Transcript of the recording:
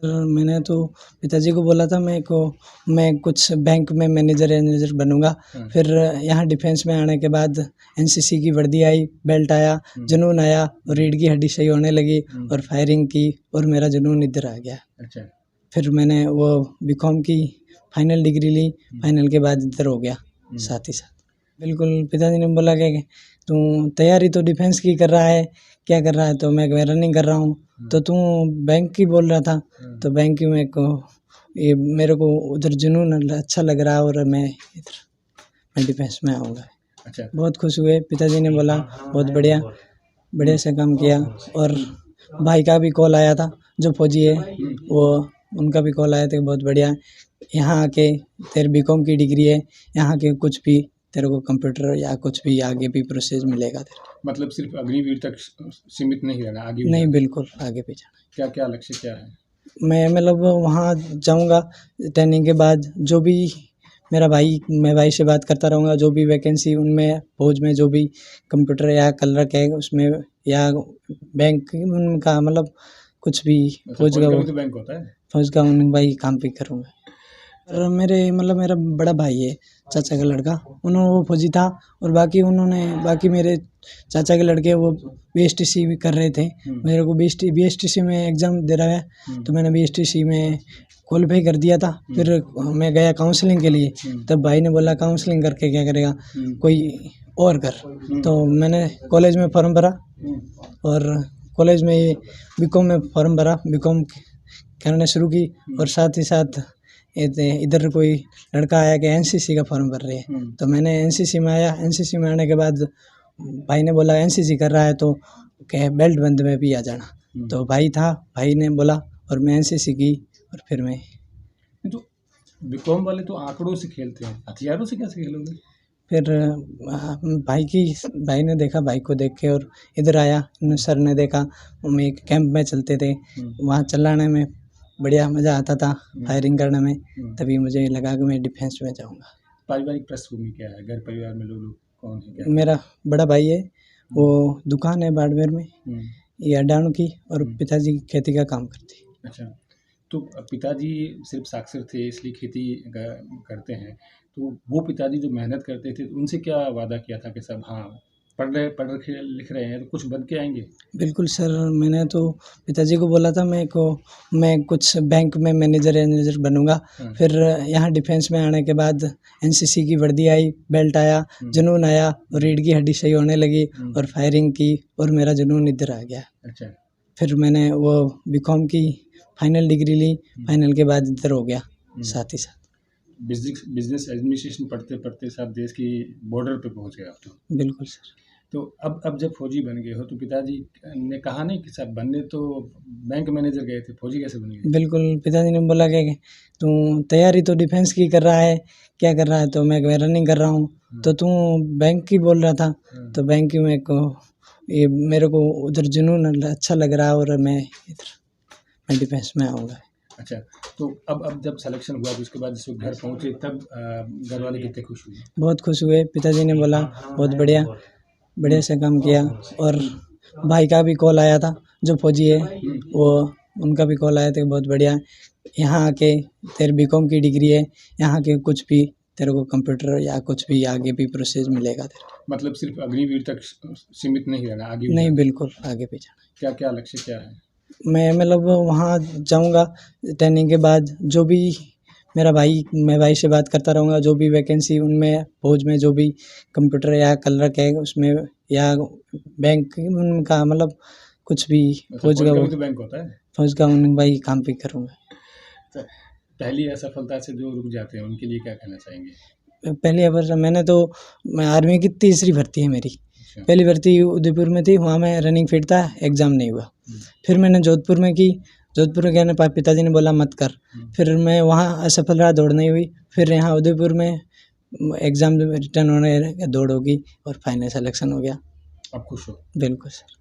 मैंने तो पिताजी को बोला था मैं कुछ बैंक में मैनेजर बनूंगा। फिर यहाँ डिफेंस में आने के बाद एनसीसी की वर्दी आई, बेल्ट आया, जुनून आया और रीढ़ की हड्डी सही होने लगी और फायरिंग की और मेरा जुनून इधर आ गया। अच्छा। फिर मैंने वो बीकॉम की फाइनल डिग्री ली, फाइनल के बाद इधर हो गया साथ ही साथ। बिल्कुल, पिताजी ने बोला कि तू तैयारी तो डिफेंस की कर रहा है, क्या कर रहा है? तो मैं रनिंग कर रहा हूँ। तो तू बैंक की बोल रहा था, तो बैंक की मेरे को उधर जुनून अच्छा लग रहा और मैं डिफेंस में आऊँगा। अच्छा। बहुत खुश हुए, पिताजी ने बोला बहुत बढ़िया से काम किया। और भाई का भी कॉल आया था, जो फौजी है वो उनका भी कॉल आया था, बहुत बढ़िया, यहाँ आके तेरे बीकॉम की डिग्री है, यहाँ के कुछ भी तेरे को कंप्यूटर या कुछ भी आगे भी प्रोसेस मिलेगा तेरे को। मतलब सिर्फ अग्निवीर तक सीमित नहीं रहना, आगे भी नहीं, जाना। बिल्कुल आगे भी जाना। क्या क्या लक्ष्य क्या है? मैं मतलब वहाँ जाऊँगा ट्रेनिंग के बाद, जो भी मैं भाई से बात करता रहूँगा, जो भी वैकेंसी उनमें फौज में जो भी कंप्यूटर या क्लर्क है उसमें या बैंक उनका मतलब कुछ भी फौज का भी तो बैंक होता है। फौज का भाई काम भी करूँगा। और मेरा बड़ा भाई है, चाचा का लड़का, वो फौजी था। और बाकी मेरे चाचा के लड़के वो बीएसटीसी भी कर रहे थे। मेरे को बीएसटीसी में एग्ज़ाम दे रहा है, तो मैंने बीएसटीसी में क्वालीफाई कर दिया था। फिर मैं गया काउंसलिंग के लिए, तब भाई ने बोला काउंसलिंग करके क्या करेगा, कोई और कर। तो मैंने कॉलेज में फॉर्म भरा और कॉलेज में ये बीकॉम में फॉर्म भरा, बीकॉम करना शुरू की। और साथ ही साथ इधर कोई लड़का आया कि एनसीसी का फॉर्म भर रहे हैं, तो मैंने एनसीसी में आया। एनसीसी में आने के बाद भाई ने बोला एनसीसी कर रहा है तो कहे बेल्ट बंद में भी आ जाना। तो भाई ने बोला और मैं एनसीसी की। और फिर मैं तो बीकॉम वाले तो आंकड़ों से खेलते हैं, हथियारों से कैसे खेलोगे? फिर भाई ने देखा, भाई को देख के और इधर आया। सर ने देखा, हम एक कैंप में चलते थे, वहाँ चलाने में बढ़िया मज़ा आता था, फायरिंग करने में। तभी मुझे लगा कि मैं डिफेंस में जाऊँगा। पारिवारिक पृष्ठभूमि क्या है? घर परिवार में लोग कौन है, क्या? मेरा बड़ा भाई है, वो दुकान है बाड़मेर में, ये अडाणु की, और पिताजी खेती का काम करते हैं। अच्छा, तो पिताजी सिर्फ साक्षर थे इसलिए खेती करते हैं, तो वो पिताजी जो मेहनत करते थे उनसे क्या वादा किया था कि सब हाँ पढ़ लिख रहे हैं तो कुछ बन के आएंगे? बिल्कुल सर, मैंने तो पिताजी को बोला था मैं कुछ बैंक में मैनेजर बनूंगा। फिर यहाँ डिफेंस में आने के बाद एनसीसी की वर्दी आई, बेल्ट आया, जुनून आया और रीढ़ की हड्डी सही होने लगी और फायरिंग की और मेरा जुनून इधर आ गया। अच्छा। फिर मैंने वो बीकॉम की फाइनल डिग्री ली, फाइनल के बाद इधर हो गया साथ ही साथ। बिजनेस एडमिनिस्ट्रेशन पढ़ते पढ़ते सब देश की बॉर्डर पे पहुंच गए आप तो। बिल्कुल सर। तो अब जब फौजी बन गए हो तो पिताजी ने कहा नहीं कि साहब बनने तो बैंक मैनेजर गए थे, फौजी कैसे बन गए? बिल्कुल, पिताजी ने बोला कि तू तैयारी तो डिफेंस की कर रहा है, क्या कर रहा है? तो मैं रनिंग कर रहा हूँ। तो तू बैंक की बोल रहा था, तो बैंक की मेरे को उधर जुनून अच्छा लग रहा और मैं डिफेंस में आऊँगा। अच्छा, तो अब जब सिलेक्शन हुआ तो उसके बाद जब घर पहुँचे तब घर वाले कितने खुश हुए? बहुत खुश हुए, पिताजी ने बोला बहुत बढ़िया से काम किया। और भाई का भी कॉल आया था, जो फौजी है वो उनका भी कॉल आया था, बहुत बढ़िया, यहाँ आके तेरे बीकॉम की डिग्री है, यहाँ के कुछ भी तेरे को कंप्यूटर या कुछ भी आगे भी प्रोसेस मिलेगा तेरे को। मतलब सिर्फ अग्निवीर तक सीमित नहीं रहना, आगे भी नहीं, जाना। बिल्कुल आगे भी जाना। क्या क्या लक्ष्य क्या है? मैं वहाँ जाऊँगा ट्रेनिंग के बाद, जो भी मैं भाई से बात करता रहूँगा, जो भी वैकेंसी उनमें फौज में जो भी कंप्यूटर या क्लर्क है उसमें या बैंक उनका मतलब कुछ भी फौज का भी तो बैंक होता है। फौज का भाई काम भी करूँगा। तो पहली असफलता से जो रुक जाते हैं उनके लिए क्या कहना चाहेंगे? पहली मैं आर्मी की तीसरी भर्ती है मेरी। पहली भर्ती उदयपुर में थी, वहाँ मैं रनिंग फिट था, एग्ज़ाम नहीं हुआ। फिर मैंने जोधपुर में की, जोधपुर में कहने पर पिताजी ने बोला मत कर। फिर मैं वहाँ असफल रहा, दौड़ नहीं हुई। फिर यहाँ उदयपुर में एग्ज़ाम रिटर्न होने दौड़ होगी और फाइनल सिलेक्शन हो गया। अब खुश हो? बिल्कुल सर।